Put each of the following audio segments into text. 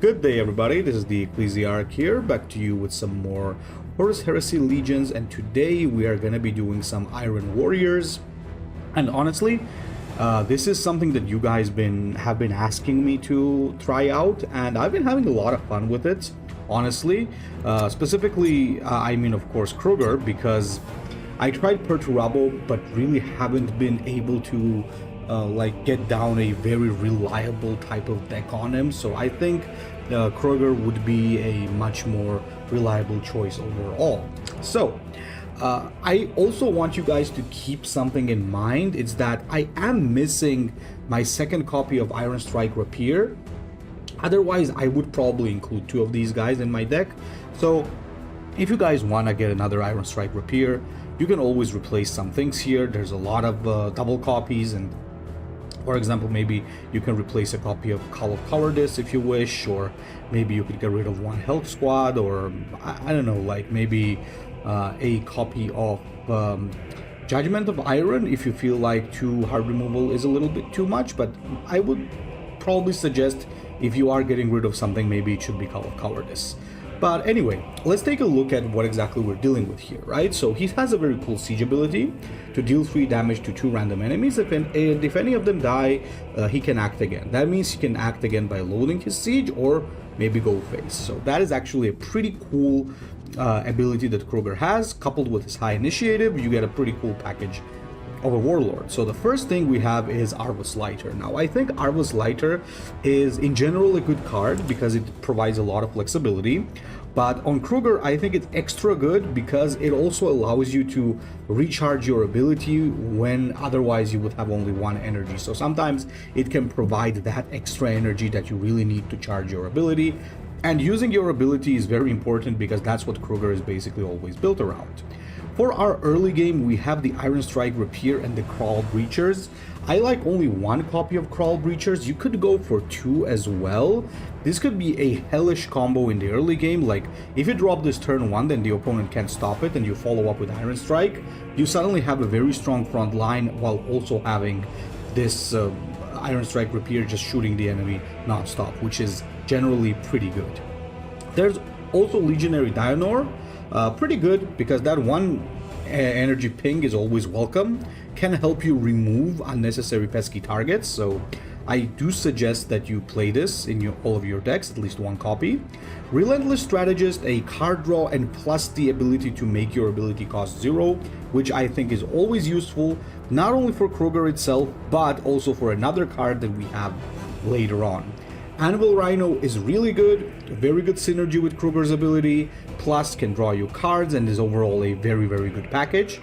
Good day, everybody. This is the Ecclesiarch here, back to you with some more Horus Heresy Legions, and today we are going to be doing some Iron Warriors. And honestly, this is something that you guys have been asking me to try out, and I've been having a lot of fun with it, honestly. Specifically, I mean, of course, Kroeger, because I tried Perturabo, but really haven't been able to get down a very reliable type of deck on him. So I think Kroeger would be a much more reliable choice overall. So I also want you guys to keep something in mind. It's that I am missing my second copy of Iron Strike Rapier. Otherwise, I would probably include two of these guys in my deck. So if you guys want to get another Iron Strike Rapier, you can always replace some things here. There's a lot of double copies, and for example, maybe you can replace a copy of Call of Cowardice if you wish, or maybe you could get rid of one Health Squad, or I don't know, like maybe a copy of Judgment of Iron if you feel like 2 hard removal is a little bit too much. But I would probably suggest if you are getting rid of something, maybe it should be Call of Cowardice. But anyway, let's take a look at what exactly we're dealing with here, right? So he has a very cool siege ability to deal 3 damage to 2 random enemies. And if any of them die, he can act again. That means he can act again by loading his siege or maybe go face. So that is actually a pretty cool ability that Kroeger has. Coupled with his high initiative, you get a pretty cool package of a warlord. So the first thing we have is Arvus Lighter. Now I think Arvus Lighter is in general a good card because it provides a lot of flexibility, but on Kroeger I think it's extra good because it also allows you to recharge your ability when otherwise you would have only 1 energy. So sometimes it can provide that extra energy that you really need to charge your ability, and using your ability is very important because that's what Kroeger is basically always built around. For our early game, we have the Iron Strike Rapier and the Crawl Breachers. I like only 1 copy of Crawl Breachers. You could go for 2 as well. This could be a hellish combo in the early game. Like, if you drop this turn 1, then the opponent can't stop it, and you follow up with Iron Strike, you suddenly have a very strong front line while also having this Iron Strike Rapier just shooting the enemy non-stop, which is generally pretty good. There's also Legionary Dionor. Pretty good because that 1 energy ping is always welcome, can help you remove unnecessary pesky targets, so I do suggest that you play this in all of your decks, at least 1 copy. Relentless Strategist, a card draw and plus the ability to make your ability cost 0, which I think is always useful, not only for Kroeger itself, but also for another card that we have later on. Anvil Rhino is really good, very good synergy with Kroeger's ability, plus can draw you cards and is overall a very, very good package.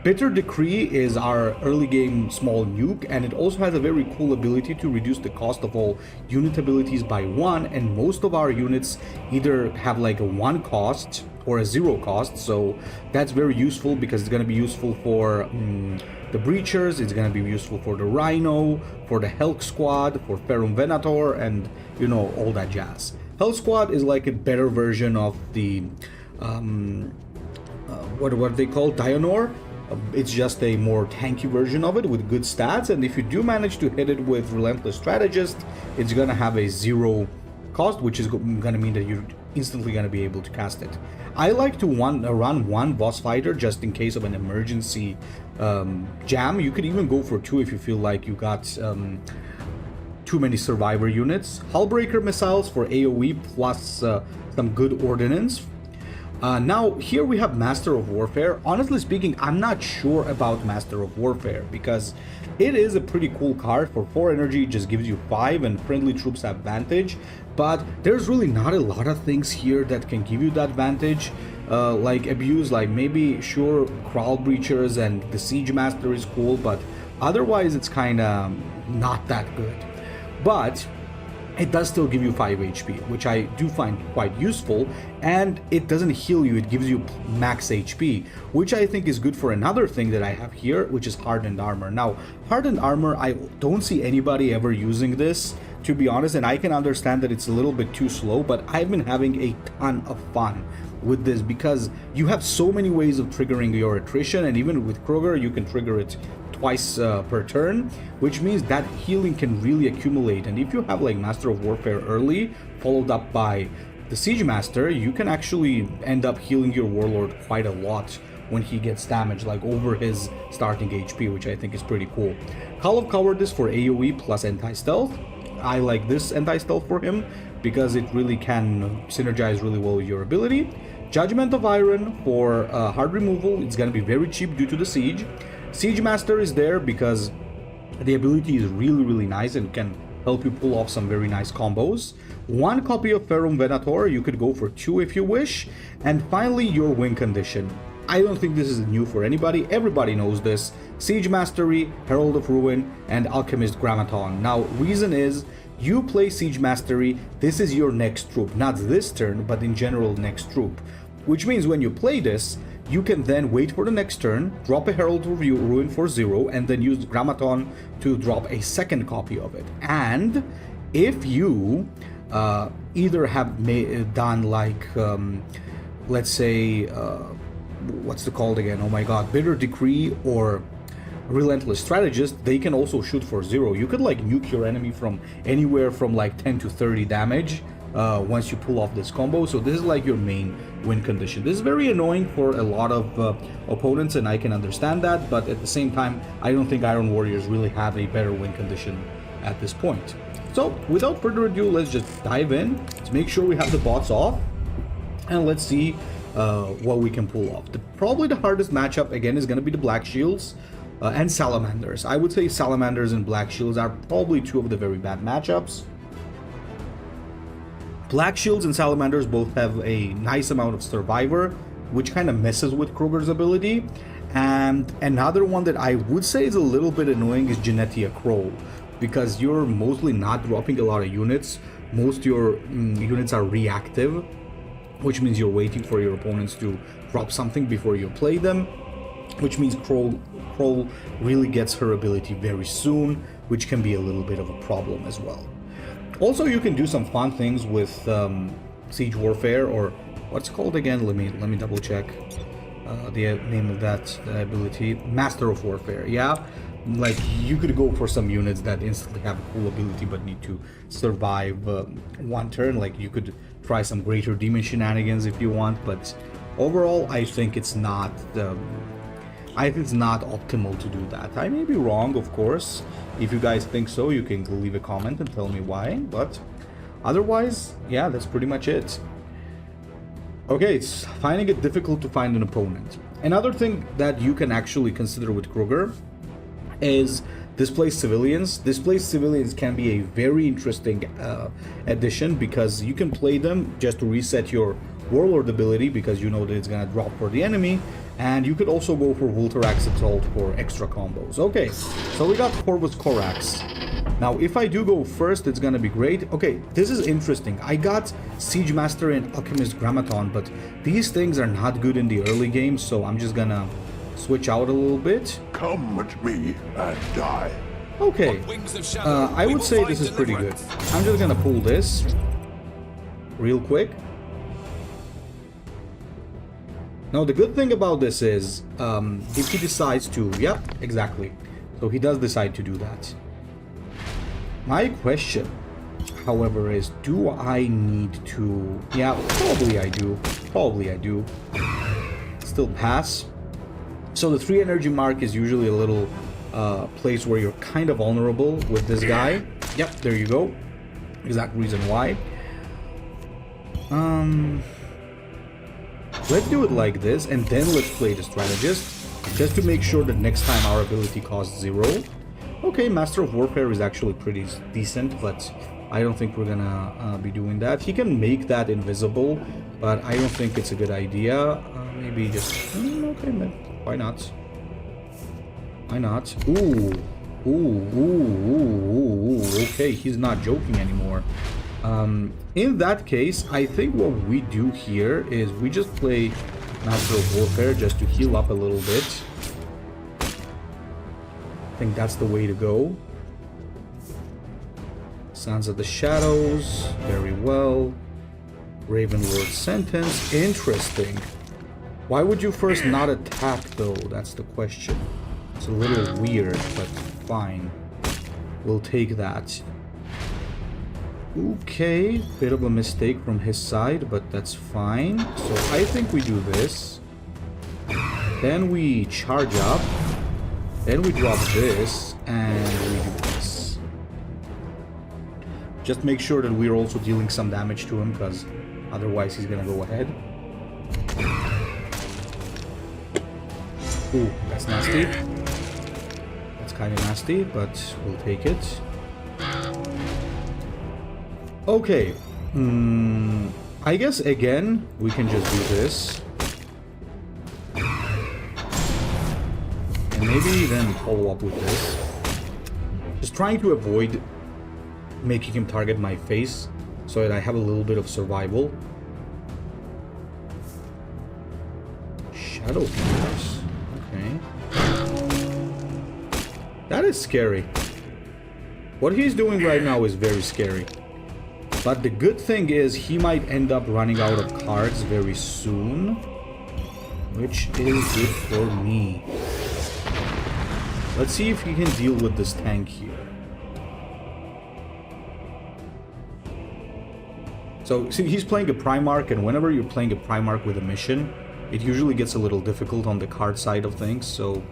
Bitter Decree is our early game small nuke, and it also has a very cool ability to reduce the cost of all unit abilities by 1, and most of our units either have like a 1 cost or a 0 cost, so that's very useful because it's going to be useful for the Breachers, it's going to be useful for the Rhino, for the Health Squad, for Ferrum Venator, and you know, all that jazz. Health Squad is like a better version of the what they call Dionor. It's just a more tanky version of it with good stats, and if you do manage to hit it with Relentless Strategist, it's gonna have a 0 cost, which is gonna mean that you're instantly gonna be able to cast it. I like to run 1 boss fighter just in case of an emergency jam. You could even go for 2 if you feel like you got too many survivor units. Hullbreaker missiles for AoE plus some good ordnance. Now here we have Master of Warfare. Honestly speaking, I'm not sure about Master of Warfare because it is a pretty cool card. For 4 energy, it just gives you 5 and friendly troops have advantage, but there's really not a lot of things here that can give you that advantage. Like abuse, like maybe sure Crawl Breachers and the Siege Master is cool, but otherwise it's kind of not that good. But it does still give you 5 HP, which I do find quite useful, and it doesn't heal you, it gives you max HP, which I think is good for another thing that I have here, which is Hardened Armor. Now, Hardened Armor, I don't see anybody ever using this, to be honest, and I can understand that it's a little bit too slow, but I've been having a ton of fun with this because you have so many ways of triggering your attrition, and even with Kroeger, you can trigger it twice per turn, which means that healing can really accumulate. And if you have like Master of Warfare early, followed up by the Siege Master, you can actually end up healing your Warlord quite a lot when he gets damaged, like over his starting HP, which I think is pretty cool. Call of Cowardice for AoE plus anti-stealth. I like this anti-stealth for him because it really can synergize really well with your ability. Judgment of Iron for hard removal. It's going to be very cheap due to the Siege. Siege Master is there because the ability is really nice and can help you pull off some very nice combos. 1 copy of Ferrum Venator, you could go for 2 if you wish. And finally, your win condition. I don't think this is new for anybody, everybody knows this. Siege Mastery, Herald of Ruin, and Alchemist Grammaton. Now, reason is, you play Siege Mastery, this is your next troop. Not this turn, but in general next troop. Which means when you play this, you can then wait for the next turn, drop a Herald of Ruin for 0, and then use Grammaton to drop a second copy of it. And if you either have done like, let's say, what's it called again? Oh my god, Bitter Decree or Relentless Strategist, they can also shoot for 0. You could like nuke your enemy from anywhere from like 10 to 30 damage once you pull off this combo. So this is like your main win condition. This is very annoying for a lot of opponents, and I can understand that, but at the same time, I don't think Iron Warriors really have a better win condition at this point. So without further ado, let's just dive in. Let's make sure we have the bots off, and let's see what we can pull off. Probably the hardest matchup again is going to be the Black Shields and Salamanders. I would say Salamanders and Black Shields are probably 2 of the very bad matchups. Black Shields and Salamanders both have a nice amount of Survivor, which kind of messes with Kroeger's ability. And another one that I would say is a little bit annoying is Genetia Crow, because you're mostly not dropping a lot of units. Most of your units are reactive, which means you're waiting for your opponents to drop something before you play them, which means Crow really gets her ability very soon, which can be a little bit of a problem as well. Also, you can do some fun things with Siege Warfare, or what's it called again? Let me double check the name of that ability. Master of Warfare, yeah? Like, you could go for some units that instantly have a cool ability but need to survive 1 turn. Like, you could try some Greater Demon shenanigans if you want, but overall, I think it's not optimal to do that. I may be wrong, of course. If you guys think so, you can leave a comment and tell me why, but otherwise, yeah, that's pretty much it. Okay, it's finding it difficult to find an opponent. Another thing that you can actually consider with Kroeger is Displaced Civilians. Displaced Civilians can be a very interesting addition, because you can play them just to reset your Warlord ability, because you know that it's gonna drop for the enemy, and you could also go for Vultarax Assault for extra combos. Okay, so we got Corvus Corax. Now, if I do go first, it's gonna be great. Okay, this is interesting. I got Siege Master and Alchemist Grammaton, but these things are not good in the early game, so I'm just gonna switch out a little bit. Come at me and die. Okay, I would say this is pretty good. I'm just gonna pull this real quick. Now, the good thing about this is, if he decides to, yep, exactly. So he does decide to do that. My question, however, is, do I need to, yeah, probably I do. Still pass. So the 3 energy mark is usually a little place where you're kind of vulnerable with this guy. Yep, there you go. Exact reason why. Let's do it like this, and then let's play the Strategist, just to make sure that next time our ability costs 0. Okay, Master of Warfare is actually pretty decent, but I don't think we're gonna be doing that. He can make that invisible, but I don't think it's a good idea. Maybe just... okay, man. Why not? Why not? Ooh. Okay, he's not joking anymore. In that case, I think what we do here is we just play Master of Warfare just to heal up a little bit. I think that's the way to go. Sons of the Shadows, very well. Ravenlord Sentence, interesting. Why would you first not attack though? That's the question. It's a little weird, but fine. We'll take that. Okay, bit of a mistake from his side, but that's fine. So I think we do this. Then we charge up. Then we drop this, and we do this. Just make sure that we're also dealing some damage to him, because otherwise he's gonna go ahead. Ooh, that's nasty. That's kind of nasty, but we'll take it. Okay. I guess again, we can just do this. And maybe then follow up with this. Just trying to avoid making him target my face so that I have a little bit of survival. Shadow Fingers. Okay. That is scary. What he's doing right now is very scary. But the good thing is he might end up running out of cards very soon, which is good for me. Let's see if he can deal with this tank here. So, see, he's playing a Primarch, and whenever you're playing a Primarch with a mission, it usually gets a little difficult on the card side of things, so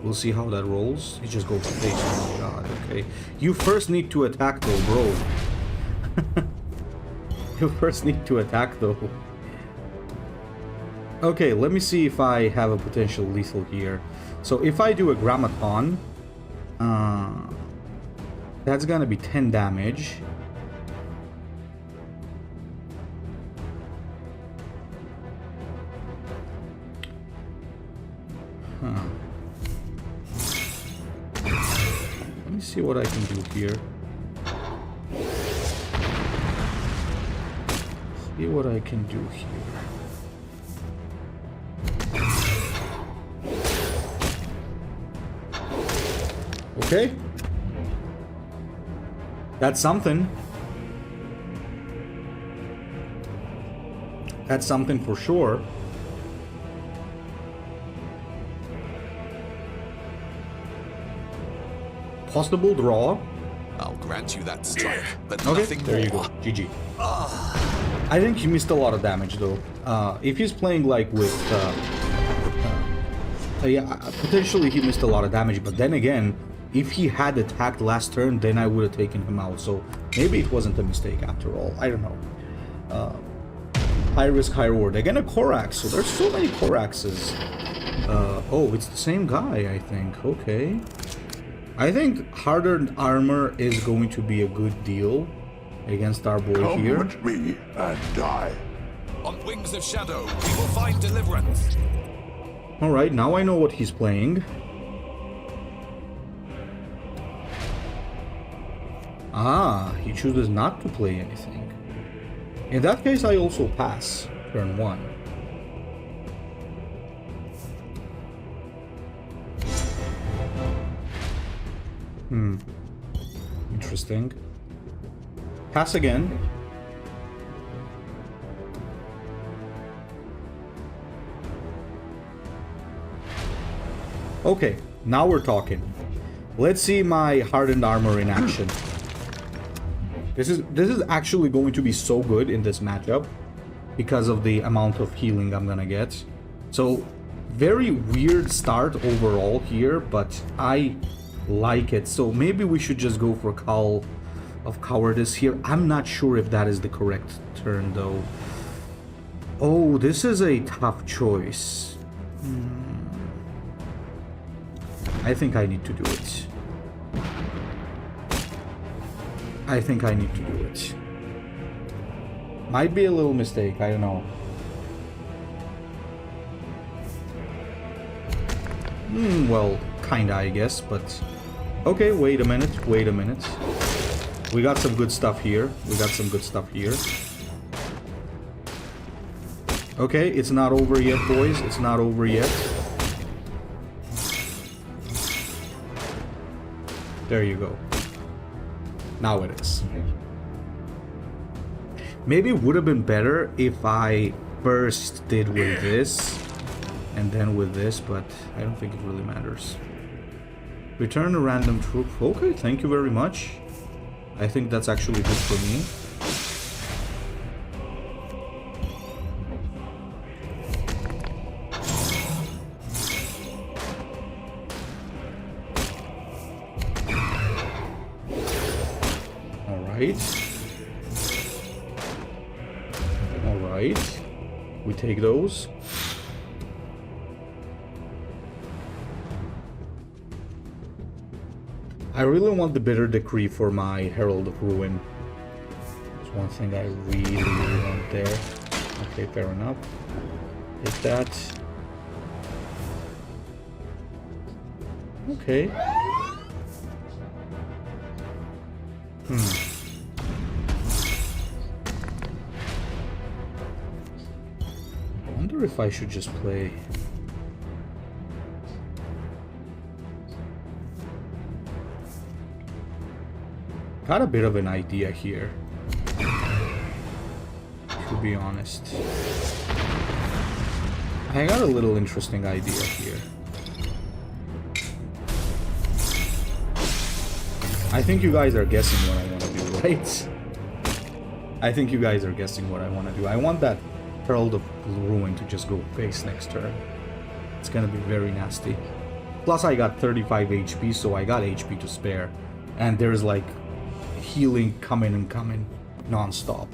we'll see how that rolls. He just goes face. Oh my god, okay. You first need to attack though, bro. You first need to attack though. Okay, let me see if I have a potential lethal here. So if I do a Grammaton, that's gonna be 10 damage. Let me see what I can do here. See what I can do here. Okay. That's something. That's something for sure. Possible draw. I'll grant you that strike, but Okay, nothing there you go. more. GG. I think he missed a lot of damage though. If he's playing like with... yeah, potentially he missed a lot of damage, but then again, if he had attacked last turn, then I would have taken him out. So maybe it wasn't a mistake after all. I don't know. High risk, high reward. Again, a Corax. So there's so many Coraxes. Oh, it's the same guy, I think. Okay. I think hardened armor is going to be a good deal against our boy Come here. with me and die. On wings of shadow, we will find deliverance. Alright, now I know what he's playing. Ah, he chooses not to play anything. In that case, I also pass turn 1. Interesting. Pass again. Okay, now we're talking. Let's see my hardened armor in action. This is actually going to be so good in this matchup because of the amount of healing I'm gonna get. So, very weird start overall here, but I like it. So maybe we should just go for Call of Cowardice here. I'm not sure if that is the correct turn though. Oh, this is a tough choice. I think I need to do it. I think I need to do it. Might be a little mistake, I don't know. Well, kinda, I guess, but... Okay, wait a minute. We got some good stuff here. Okay, it's not over yet, boys. It's not over yet. There you go. Now it is. Maybe it would have been better if I first did with this and then with this, but I don't think it really matters. Return a random troop. Okay, thank you very much. I think that's actually good for me. Alright. We take those. I really want the Bitter Decree for my Herald of Ruin. That's one thing I really want there. Okay, fair enough. Take that. Okay. I wonder if I should just play... Got a bit of an idea here, to be honest. I got a little interesting idea here. I think you guys are guessing what I want to do, right? I think you guys are guessing what I want to do. I want that Herald of Ruin to just go face next turn. It's gonna be very nasty. Plus I got 35 HP, so I got HP to spare. And there's like healing coming and coming non-stop.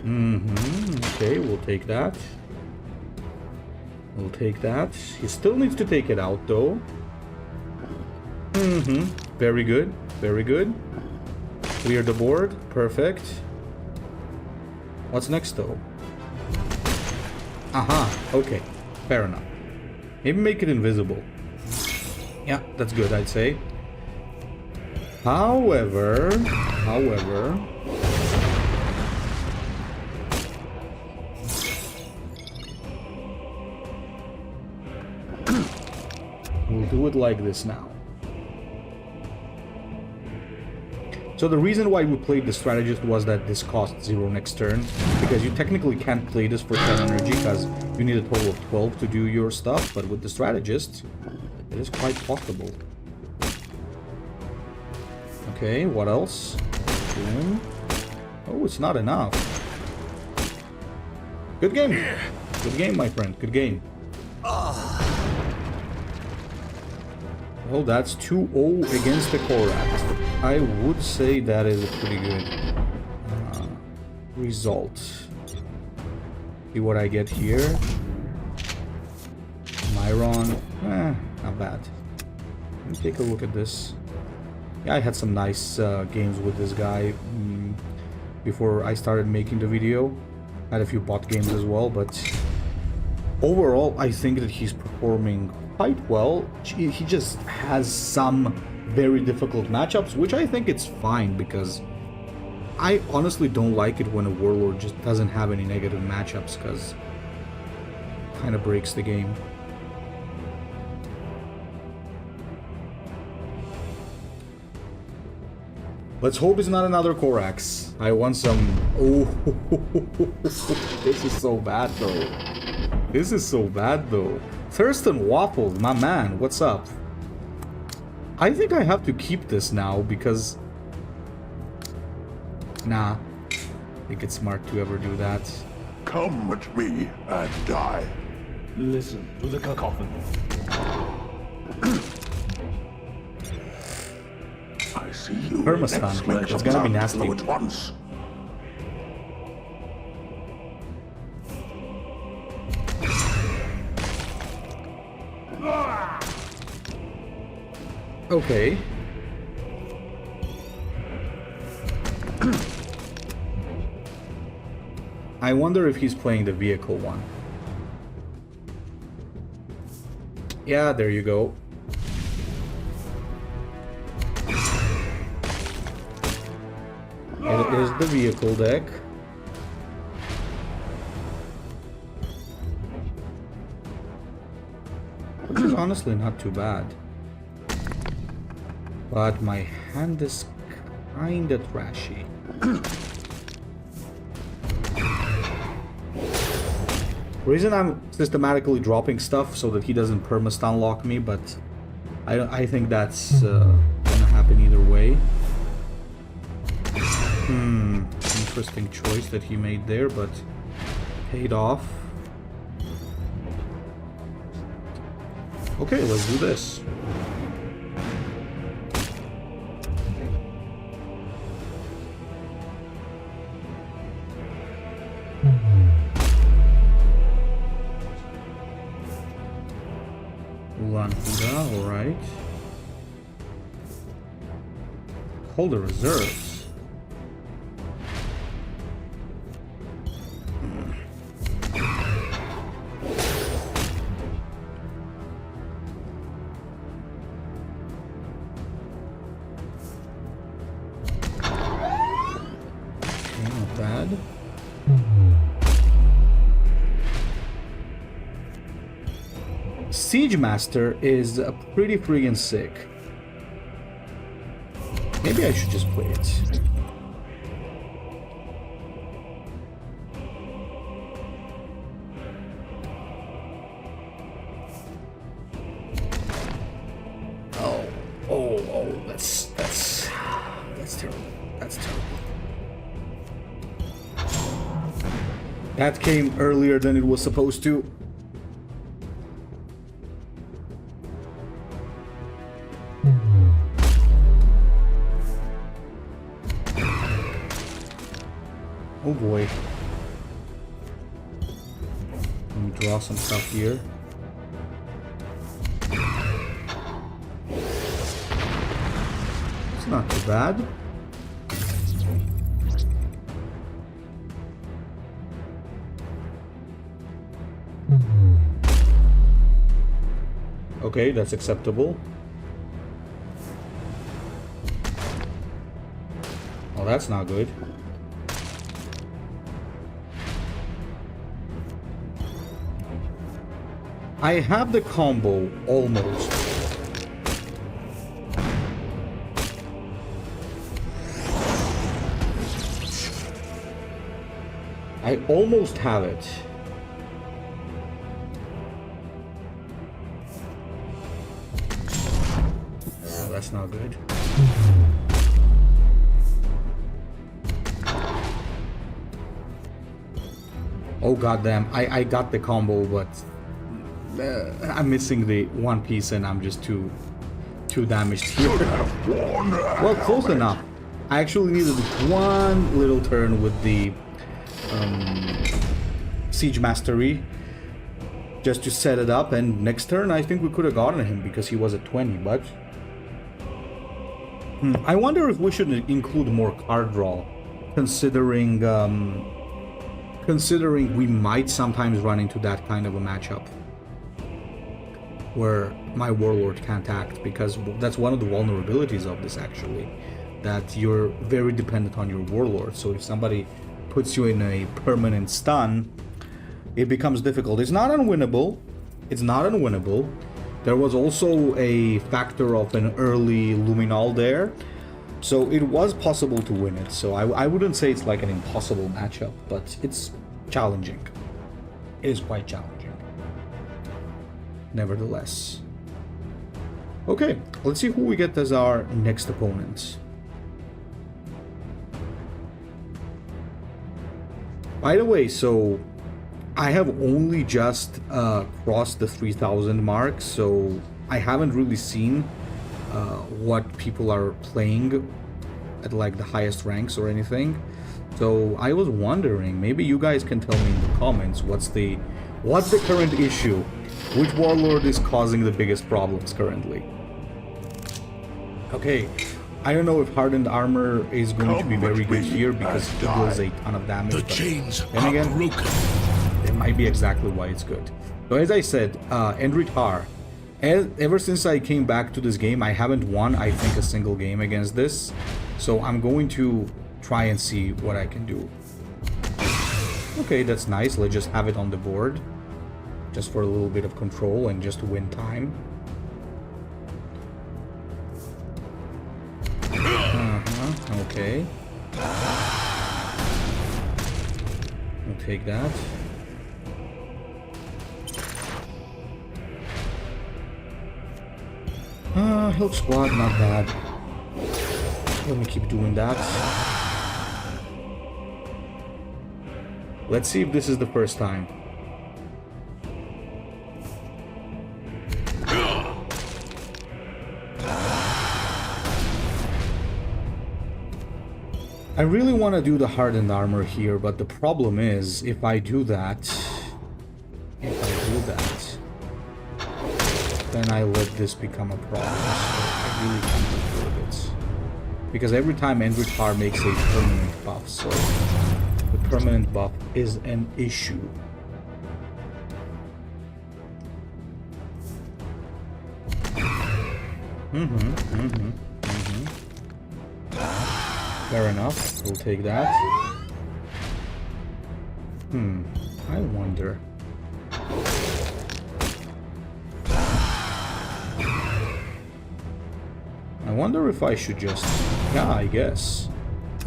Okay, we'll take that. We'll take that. He still needs to take it out though. Very good. Very good. Clear the board. Perfect. What's next though? Aha. Okay. Fair enough. Maybe make it invisible. Yeah, that's good, I'd say. However, we'll do it like this now. So the reason why we played the strategist was that this cost 0 next turn, because you technically can't play this for 10 energy because you need a total of 12 to do your stuff, but with the strategist, it is quite possible. Okay, what else? Boom. Oh, it's not enough. Good game. Good game, my friend. Good game. Oh, that's 2-0 against the Corax. I would say that is a pretty good result. See what I get here. Myron. Not bad. Let me take a look at this. Yeah, I had some nice games with this guy before I started making the video. I had a few bot games as well, but overall I think that he's performing quite well. He just has some very difficult matchups, which I think it's fine, because I honestly don't like it when a warlord just doesn't have any negative matchups, because it kind of breaks the game. Let's hope it's not another Corax. I want some... Oh, this is so bad though. This is so bad though. Thurston Waffles, my man, what's up? I think I have to keep this now because... Nah. I think it's smart to ever do that. Come at me and die. Listen to the cacophony. I see you. Permastan. It's gonna be nasty. At once. Okay. I wonder if he's playing the vehicle one. Yeah, there you go. It is the vehicle deck. Which is honestly not too bad. But my hand is kinda trashy. Reason I'm systematically dropping stuff so that he doesn't perma-stun lock me, but I think that's gonna happen either way. Interesting choice that he made there, but paid off. Okay, let's do this. All right. Hold the reserves. Okay, not bad. Siege Master is pretty friggin' sick. Maybe I should just play it. Oh, that's terrible. That's terrible. That came earlier than it was supposed to. Oh boy. Let me draw some stuff here. It's not too bad. Okay, that's acceptable. Oh, that's not good. I have the combo, almost. I almost have it. Oh, that's not good. Oh goddamn, I got the combo, but I'm missing the one piece and I'm just too damaged here. Well, close enough. I actually needed one little turn with the Siege Mastery just to set it up, and next turn I think we could have gotten him because he was at 20, but I wonder if we should include more card draw, considering we might sometimes run into that kind of a matchup where my Warlord can't act, because that's one of the vulnerabilities of this actually, that you're very dependent on your Warlord. So if somebody puts you in a permanent stun, it becomes difficult. It's not unwinnable. It's not unwinnable. There was also a factor of an early Luminol there, so it was possible to win it. So I wouldn't say it's like an impossible matchup, but it's challenging. It is quite challenging. Nevertheless. Okay, let's see who we get as our next opponent. By the way, so I have only just crossed the 3,000 mark, so I haven't really seen what people are playing at like the highest ranks or anything. So I was wondering, maybe you guys can tell me in the comments what's the current issue? Which Warlord is causing the biggest problems currently? Okay, I don't know if Hardened Armor is going to be very good here because it deals a ton of damage. The chains then are again, broken. it might be exactly why it's good. So as I said, Endryd Haar. Ever since I came back to this game, I haven't won, I think, a single game against this. So I'm going to try and see what I can do. Okay, that's nice. Let's just have it on the board, just for a little bit of control and just to win time. Okay. I'll take that. Help squad, not bad. Let me keep doing that. Let's see if this is the first time. I really want to do the hardened armor here, but the problem is, if I do that, then I let this become a problem. So I really can't afford it. Because every time Endryd Haar makes a permanent buff, so the permanent buff is an issue. Fair enough, we'll take that. I wonder. I wonder if I should just... Yeah, I guess.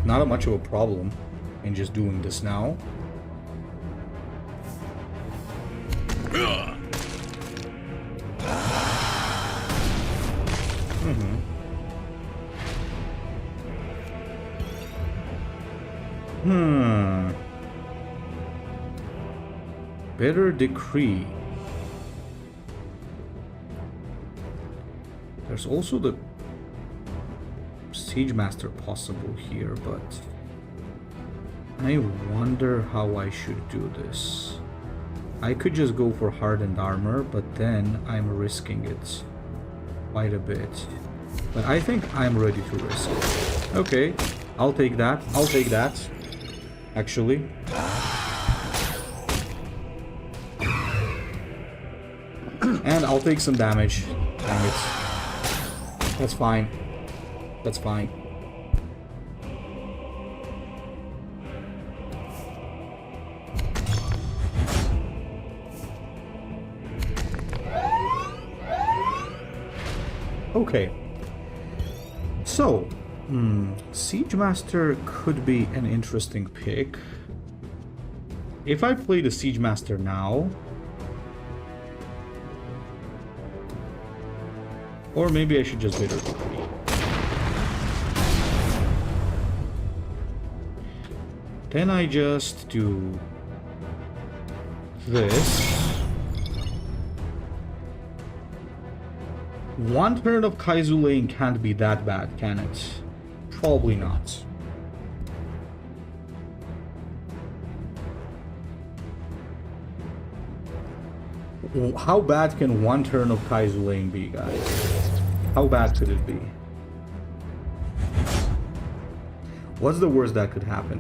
Not much of a problem in just doing this now. Better decree. There's also the Siege Master possible here, but I wonder how I should do this. I could just go for hardened armor, but then I'm risking it quite a bit. But I think I'm ready to risk it. Okay, I'll take that. I'll take that. Actually. And I'll take some damage. Dang it. That's fine. That's fine. Okay. So, Siege Master could be an interesting pick. If I play the Siege Master now, or maybe I should just Bitter Decree. Then I just do this. One turn of Kaizu Lane can't be that bad, can it? Probably not. How bad can one turn of Kaizu Lane be, guys? How bad could it be? What's the worst that could happen?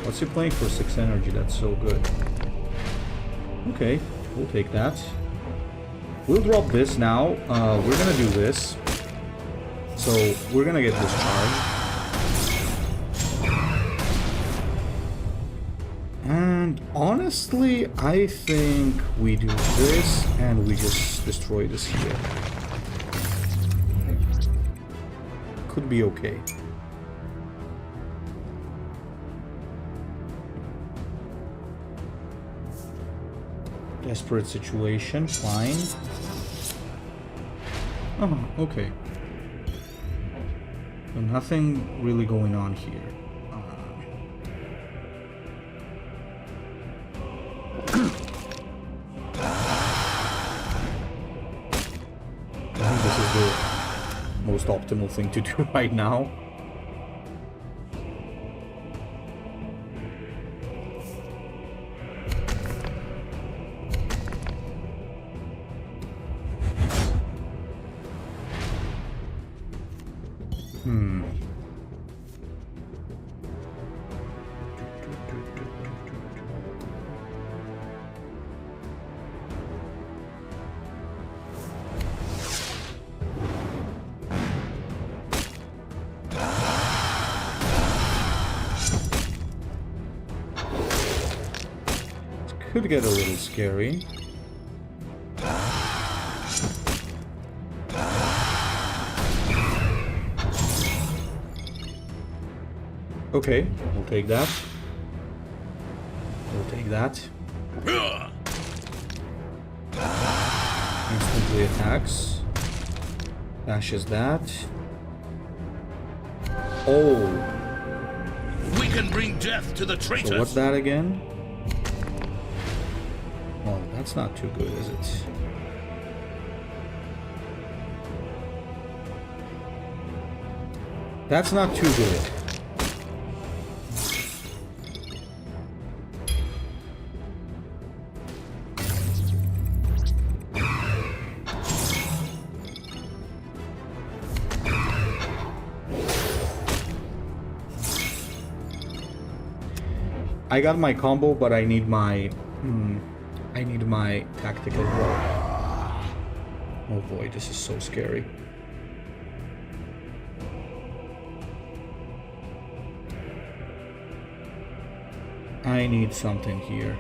What's he playing for 6 energy? That's so good. Okay, we'll take that. We'll drop this now. We're gonna do this. So we're gonna get this charge. And honestly, I think we do this and we just destroy this here. Could be okay. Desperate situation, fine. Oh, okay. So nothing really going on here. I think this is the most optimal thing to do right now. Could get a little scary. Okay, we'll take that. We'll take that. immediately attacks. Dashes that. Oh. We can bring death to the traitors. So what's that again? Well, that's not too good, is it? That's not too good. I got my combo, but I need my tactical blow. Oh boy, this is so scary. I need something here.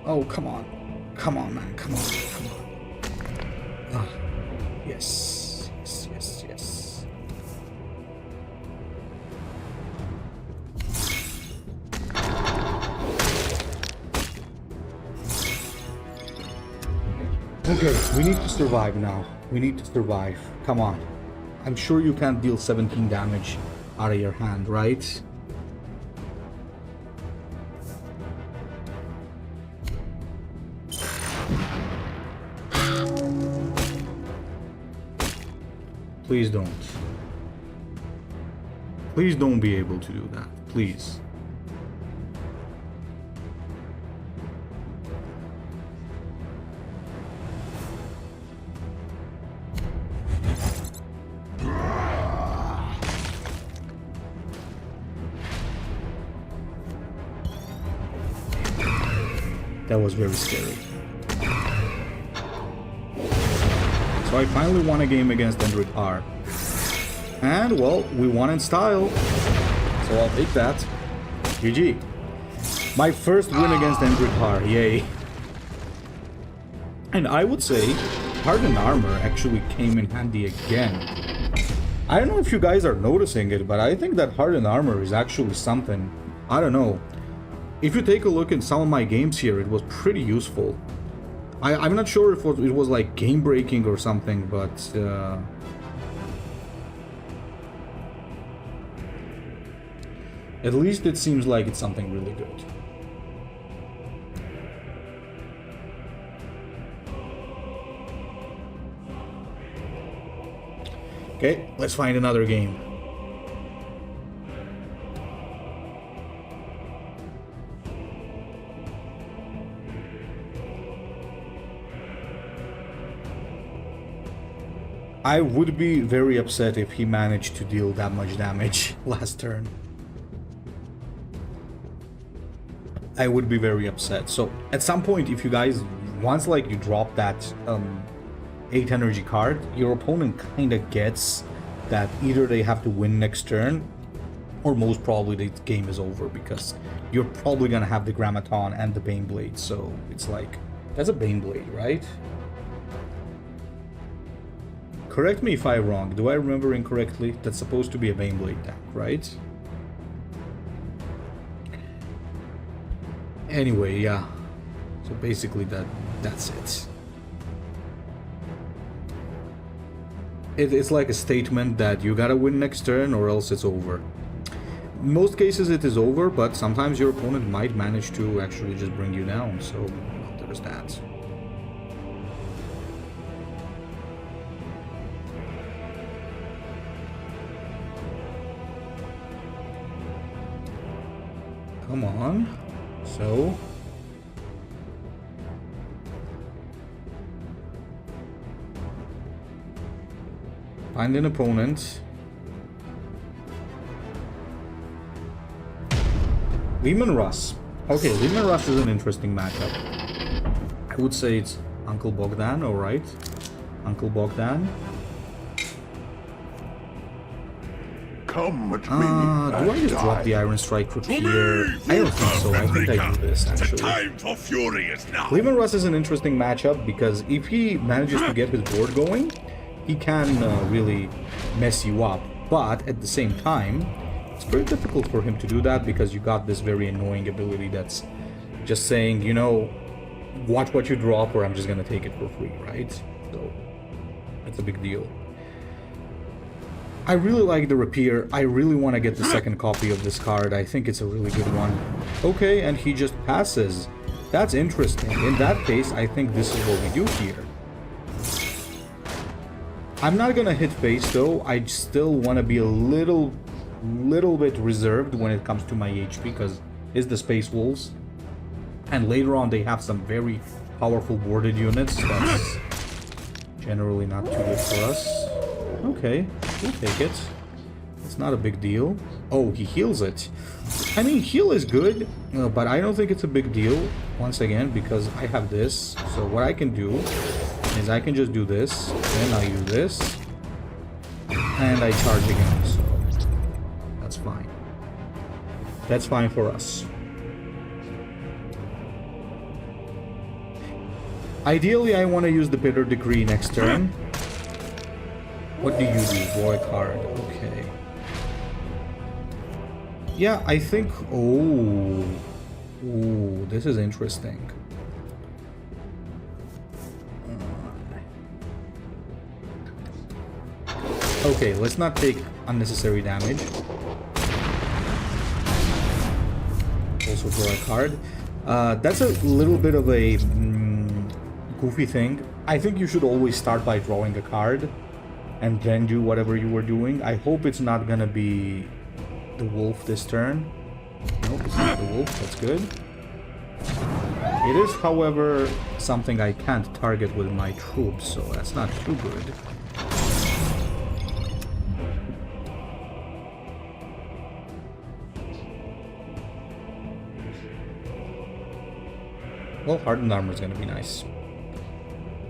Oh, come on. Come on, man. Come on. Come on. Ah, yes. Yes, yes, yes. Okay, we need to survive now. We need to survive. Come on. I'm sure you can't deal 17 damage out of your hand, right? Please don't. Please don't be able to do that. Please. That was very scary. So I finally won a game against Endryd Haar. And, well, we won in style. So I'll take that. GG. My first win against Endryd Haar. Yay. And I would say Hardened Armor actually came in handy again. I don't know if you guys are noticing it, but I think that Hardened Armor is actually something. I don't know. If you take a look at some of my games here, it was pretty useful. I'm not sure if it was like game breaking or something, but at least it seems like it's something really good. Okay, let's find another game. I would be very upset if he managed to deal that much damage last turn. I would be very upset. So at some point, if you guys, once like you drop that 8 energy card, your opponent kind of gets that either they have to win next turn, or most probably the game is over, because you're probably gonna have the Grammaton and the Baneblade. So it's like, that's a Baneblade, right? Correct me if I'm wrong. Do I remember incorrectly? That's supposed to be a Baneblade tank, right? Anyway, yeah. So basically that's it. It's like a statement that you gotta win next turn or else it's over. In most cases it is over, but sometimes your opponent might manage to actually just bring you down, so well, there's that. Come on. So find an opponent. Leman Russ. Okay, Leman Russ is an interesting matchup. I would say it's Uncle Bogdan, alright. Uncle Bogdan. Come at me. Do I just drop the Iron Strike Root here? I don't think so. I think I do this, actually. The time for fury is now. Leman Russ is an interesting matchup because if he manages to get his board going, he can really mess you up. But at the same time, very difficult for him to do that because you got this very annoying ability that's just saying, you know, watch what you drop or I'm just gonna take it for free, right? So that's a big deal. I really like the Rapier. I really want to get the second copy of this card. I think it's a really good one. Okay, and he just passes. That's interesting. In that case, I think this is what we do here. I'm not gonna hit face though. I still want to be a little bit reserved when it comes to my HP because it's the Space Wolves. And later on they have some very powerful warded units. That's generally not too good for us. Okay, we'll take it. It's not a big deal. Oh, he heals it. I mean, heal is good, but I don't think it's a big deal, once again, because I have this. So what I can do is I can just do this, then I do this, and I charge again. So that's fine. That's fine for us. Ideally, I want to use the Bitter Decree next turn. What do you do? Draw a card. Okay. Yeah, I think... Oh. Ooh, this is interesting. Okay, let's not take unnecessary damage. Also draw a card. That's a little bit of a goofy thing. I think you should always start by drawing a card and then do whatever you were doing. I hope it's not gonna be the wolf this turn. Nope, it's not the wolf, that's good. It is, however, something I can't target with my troops, so that's not too good. Well, hardened armor is gonna be nice.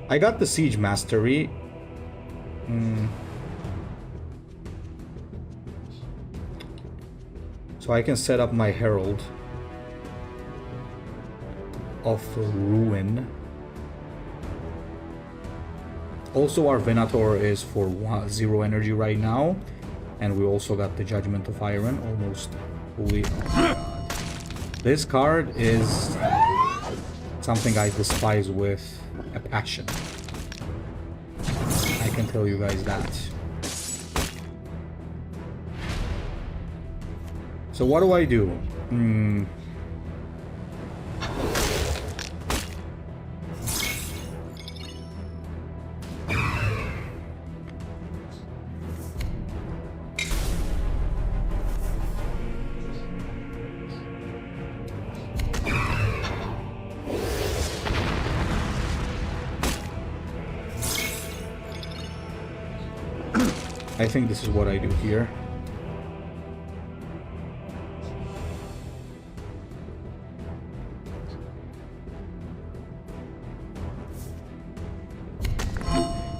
I got the Siege Mastery. So I can set up my Herald of Ruin. Also, our Venator is for 0 energy right now. And we also got the Judgment of Iron, almost fully. Oh my god. This card is something I despise with a passion. I can tell you guys that. So what do I do? I think this is what I do here.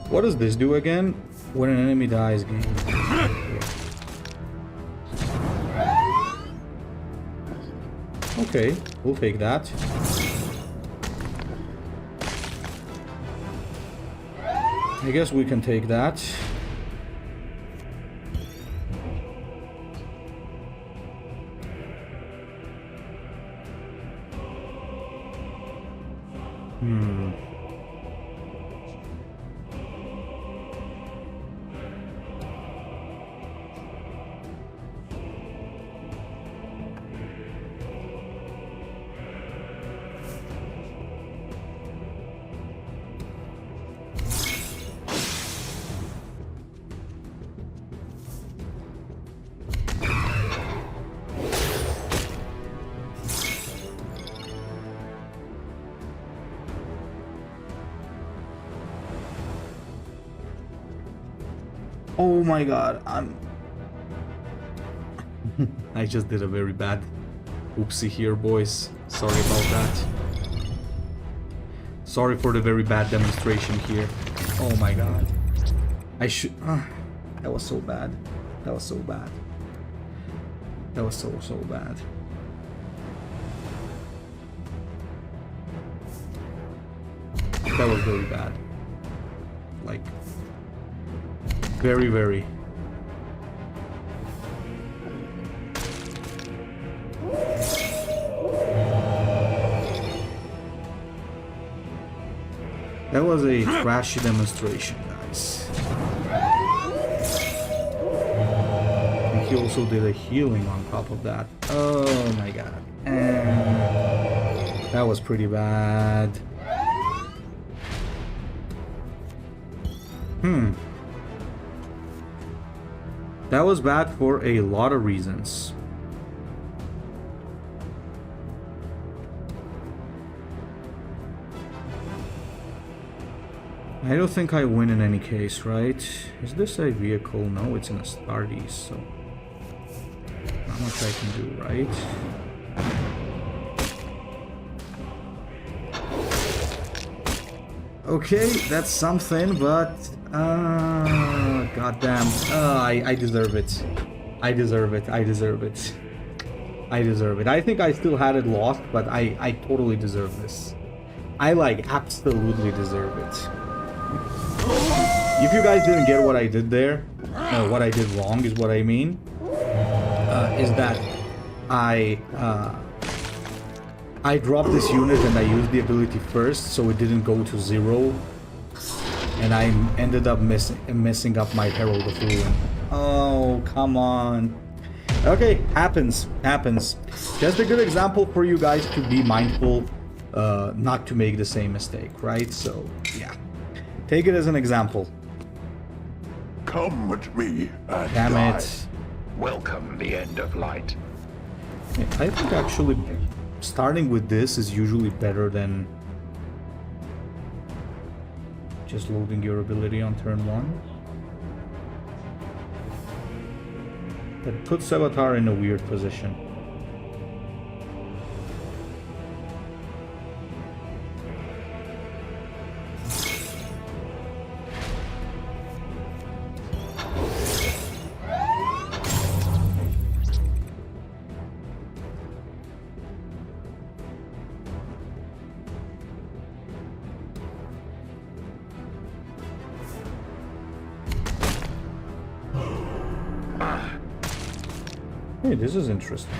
What does this do again? When an enemy dies, gain. Okay, we'll take that. I guess we can take that. Oh my god, I just did a very bad oopsie here, boys. Sorry about that. Sorry for the very bad demonstration here. Oh my god. I should... that was so bad. That was so bad. That was so bad. That was very bad. Like... very. That was a trashy demonstration, guys. And he also did a healing on top of that. Oh my god. And that was pretty bad. That was bad for a lot of reasons. I don't think I win in any case, right? Is this a vehicle? No, it's in a Astartes, so not much I can do, right? Okay, that's something, but goddamn, I deserve it. I deserve it. I deserve it. I deserve it. I think I still had it lost, but I totally deserve this. I like absolutely deserve it. If you guys didn't get what I did there, what I did wrong is what I mean, is that I dropped this unit and I used the ability first, so it didn't go to 0, and I ended up messing up my Herald of Ruin. Oh, come on. Okay, happens. Just a good example for you guys to be mindful, not to make the same mistake, right? So, yeah. Take it as an example. Come with me and Damn die. it. Welcome the end of light. I think actually starting with this is usually better than just loading your ability on turn 1. That puts Sevatar in a weird position. Hey, this is interesting.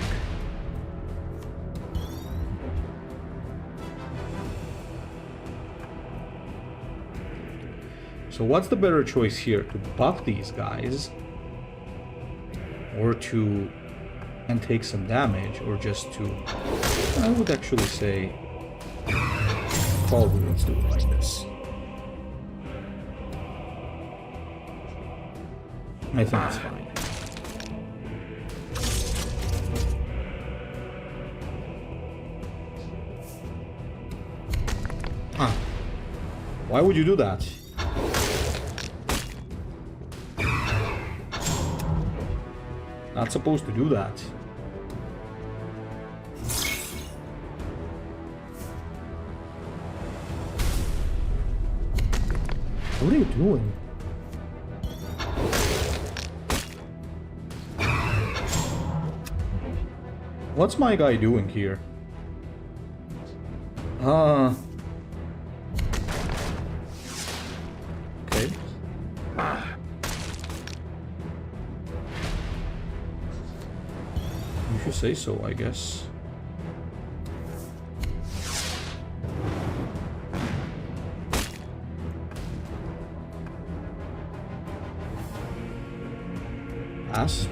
So what's the better choice here? To buff these guys? Or to... and take some damage? Or just to... I would actually say... probably let's do it like this. I think it's fine. Why would you do that? Not supposed to do that. What are you doing? What's my guy doing here? Okay. If you say so, I guess. Pass.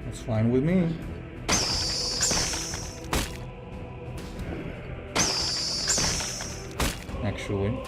That's fine with me. Actually.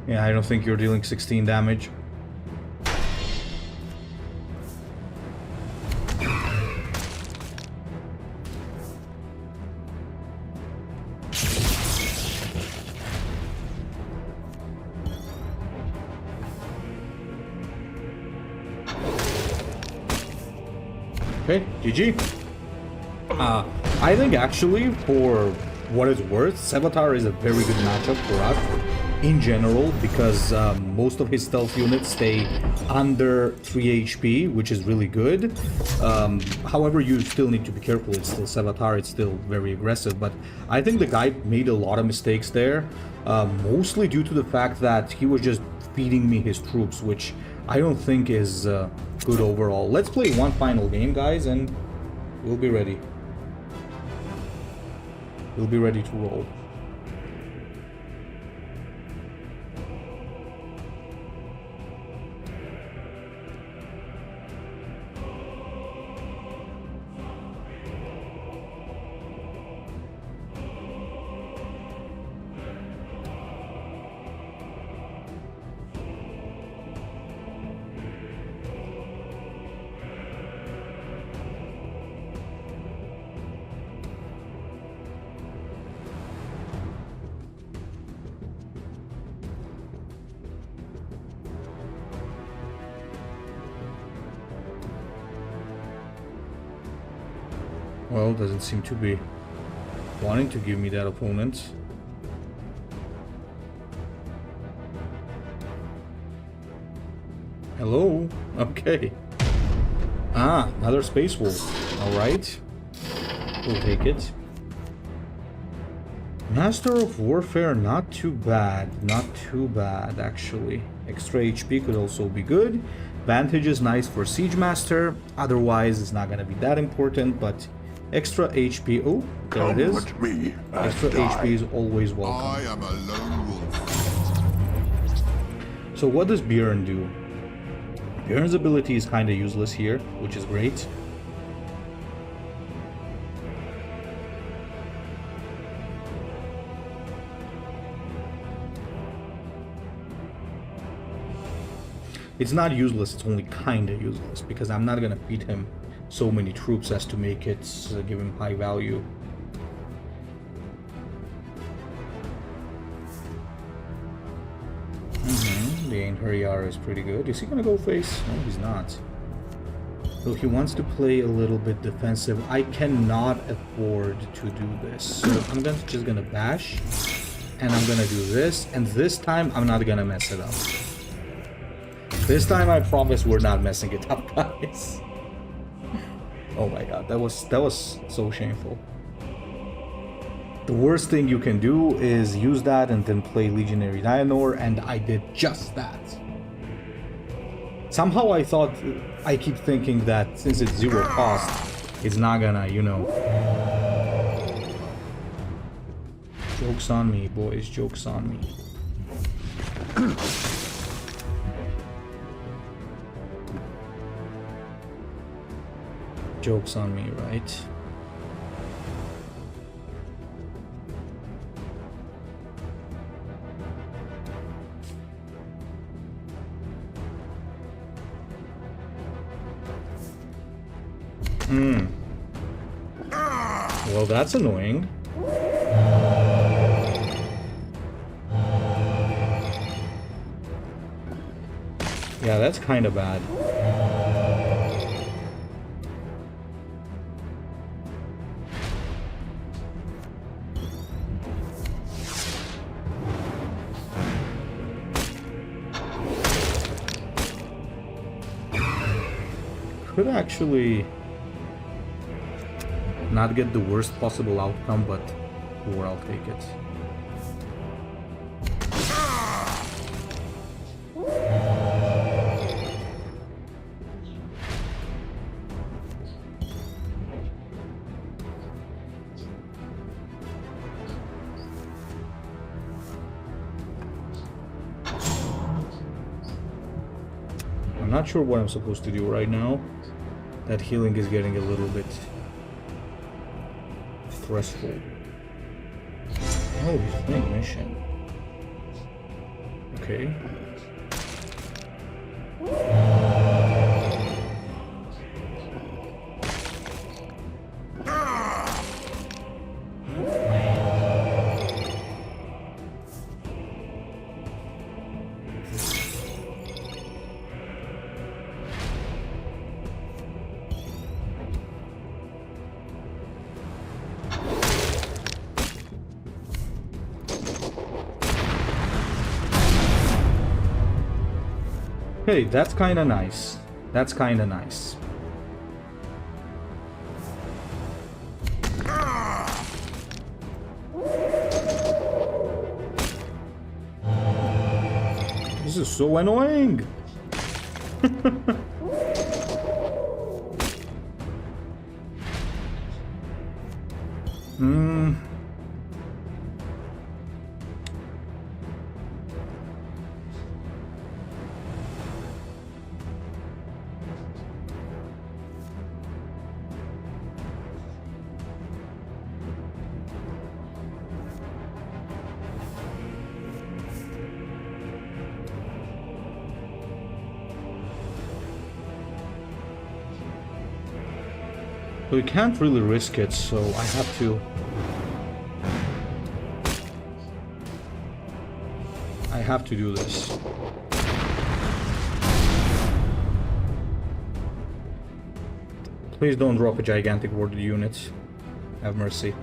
Yeah, I don't think you're dealing 16 damage. Okay, GG. I think actually, for what it's worth, Sevatar is a very good matchup for us in general, because most of his stealth units stay under 3 HP, which is really good. However, you still need to be careful. It's still Sevatar, it's still very aggressive, but I think the guy made a lot of mistakes there, mostly due to the fact that he was just feeding me his troops, which I don't think is good overall. Let's play one final game, guys, and we'll be ready. We'll be ready to roll. Well, doesn't seem to be wanting to give me that opponent. Hello? Okay. Ah, another Space Wolf. Alright. We'll take it. Master of Warfare, not too bad. Not too bad, actually. Extra HP could also be good. Vantage is nice for Siege Master. Otherwise, it's not gonna be that important, but extra HP. Oh, there it is. Extra HP is always welcome. I am a lone wolf. So what does Bjorn do? Bjorn's ability is kind of useless here, which is great. It's not useless, it's only kind of useless, because I'm not gonna feed him so many troops as to make it give him high value. The Endryd Haar is pretty good. Is he gonna go face? No, he's not. So he wants to play a little bit defensive. I cannot afford to do this. So I'm just gonna bash, and I'm gonna do this, and this time I'm not gonna mess it up. This time I promise we're not messing it up, guys. Oh my god, that was so shameful. The worst thing you can do is use that and then play Legionary Dionor, and I did just that. Somehow I keep thinking that since it's 0 cost, it's not gonna, you know... Joke's on me, boys, joke's on me. Joke's on me, right? Well, that's annoying. Yeah, that's kind of bad. Could actually not get the worst possible outcome, but or I'll take it. I'm not sure what I'm supposed to do right now. That healing is getting a little bit stressful. Oh, he's doing mission. Okay. Hey, that's kinda nice. That's kinda nice. This is so annoying! So we can't really risk it, so I have to... I have to do this. Please don't drop a gigantic warded unit. Have mercy.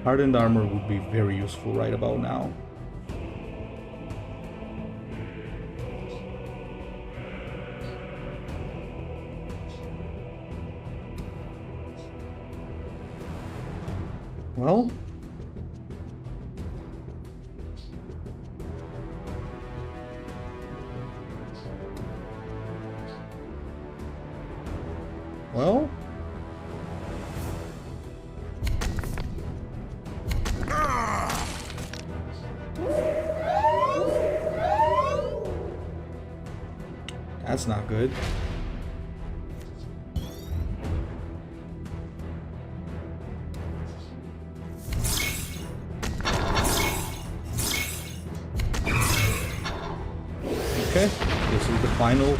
Hardened armor would be very useful right about now. Well... Well... That's not good. Okay, this is the final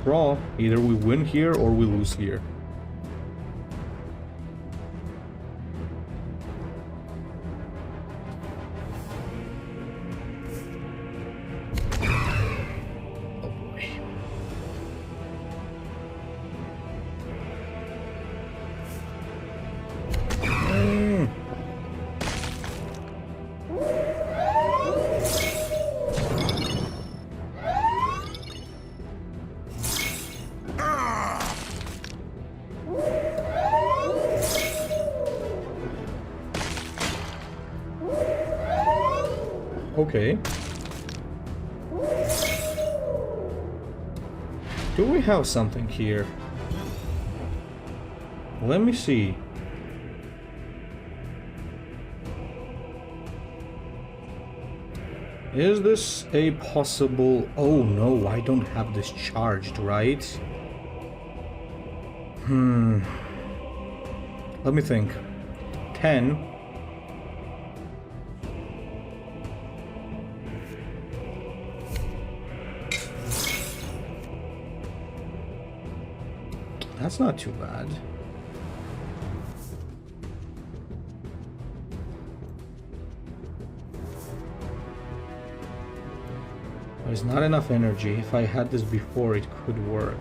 draw. Either we win here or we lose here. Okay. Do we have something here? Let me see. Is this a possible... Oh no, I don't have this charged, right? Let me think. 10. That's not too bad. There's not enough energy. If I had this before, it could work.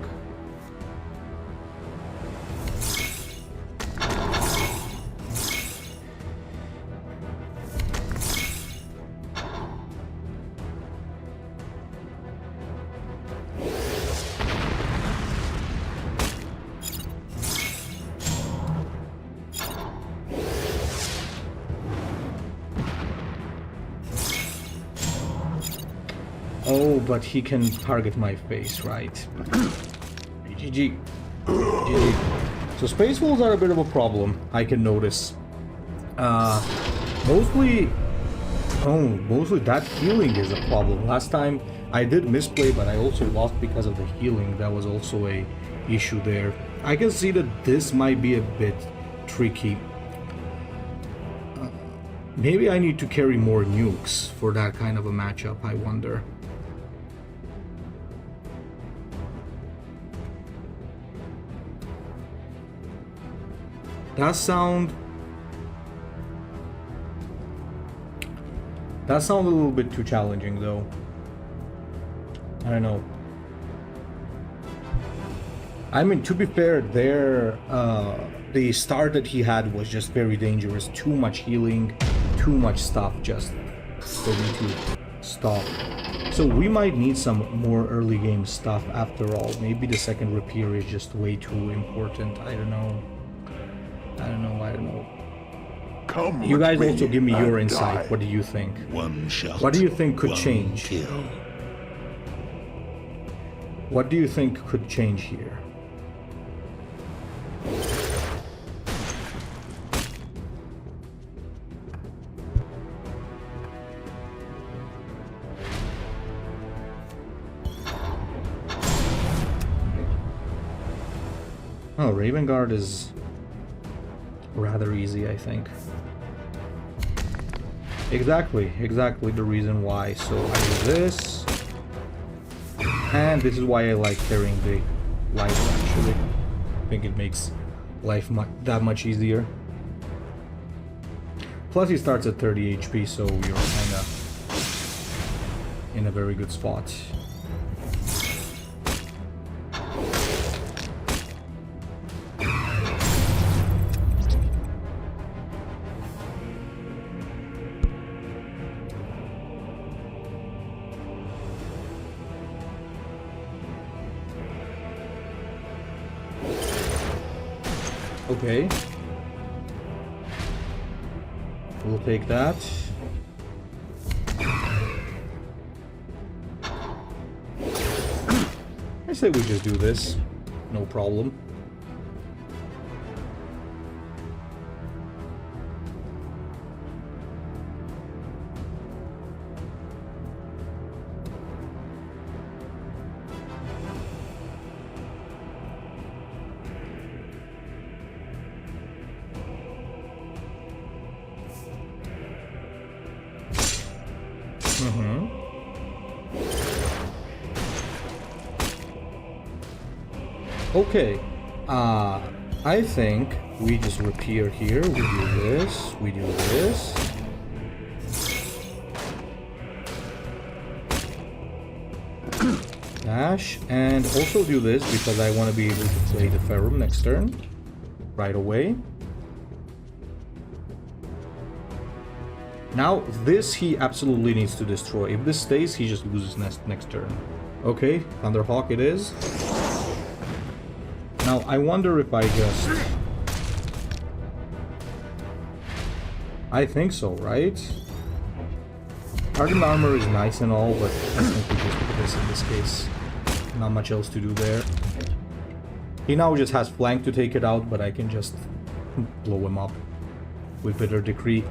Oh, but he can target my face, right? GG. GG. So space wolves are a bit of a problem, I can notice. Mostly that healing is a problem. Last time I did misplay, but I also lost because of the healing. That was also a issue there. I can see that this might be a bit tricky. Maybe I need to carry more nukes for that kind of a matchup, I wonder. That sound a little bit too challenging though. I don't know. I mean, to be fair, the start that he had was just very dangerous. Too much healing, too much stuff just for me to stop. So we might need some more early game stuff after all. Maybe the second rapier is just way too important. I don't know. Come You guys with me also give me your and insight. die. What do you think? One shot. What do you think could one change? Kill. What do you think could change here? Oh, Raven Guard is rather easy, I think. Exactly the reason why. So I do this. And this is why I like carrying the light, actually. I think it makes life that much easier. Plus he starts at 30 HP, so you're kinda in a very good spot. Okay. We'll take that. I say we just do this. No problem. Okay, I think we just repair here, we do this, we do this. Dash, and also do this because I want to be able to play the Ferrum next turn, right away. Now, this he absolutely needs to destroy. If this stays, he just loses next turn. Okay, Thunderhawk it is. Now, I wonder if I just... I think so, right? Hardened Armor is nice and all, but I think we just do this in this case. Not much else to do there. He now just has flank to take it out, but I can just blow him up with Bitter Decree.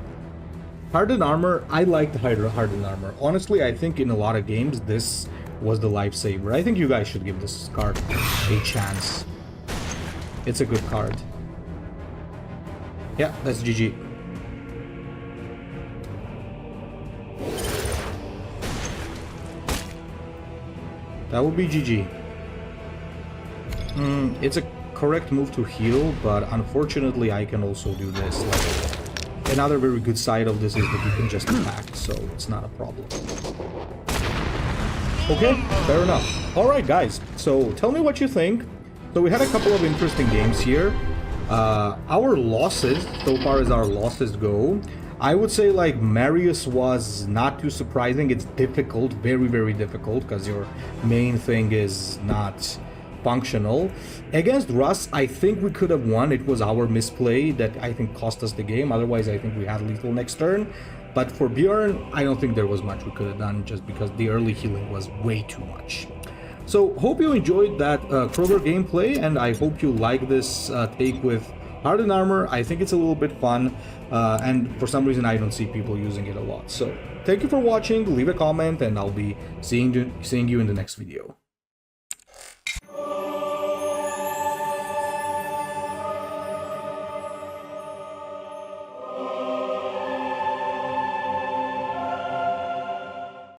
Hardened Armor, I like the Hardened Armor. Honestly, I think in a lot of games, this was the lifesaver. I think you guys should give this card a chance. It's a good card. Yeah, that's GG. That would be GG. It's a correct move to heal, but unfortunately I can also do this. Like, another very good side of this is that you can just attack, so it's not a problem. Okay, fair enough. Alright guys, so tell me what you think. So we had a couple of interesting games here. Our losses, so far as our losses go, I would say like Marius was not too surprising. It's difficult, very, very difficult, because your main thing is not functional. Against Russ, I think we could have won. It was our misplay that I think cost us the game. Otherwise, I think we had lethal next turn. But for Bjorn, I don't think there was much we could have done just because the early healing was way too much. So hope you enjoyed that Kroeger gameplay, and I hope you like this take with hardened armor. I think it's a little bit fun, and for some reason I don't see people using it a lot. So thank you for watching, leave a comment, and I'll be seeing you in the next video.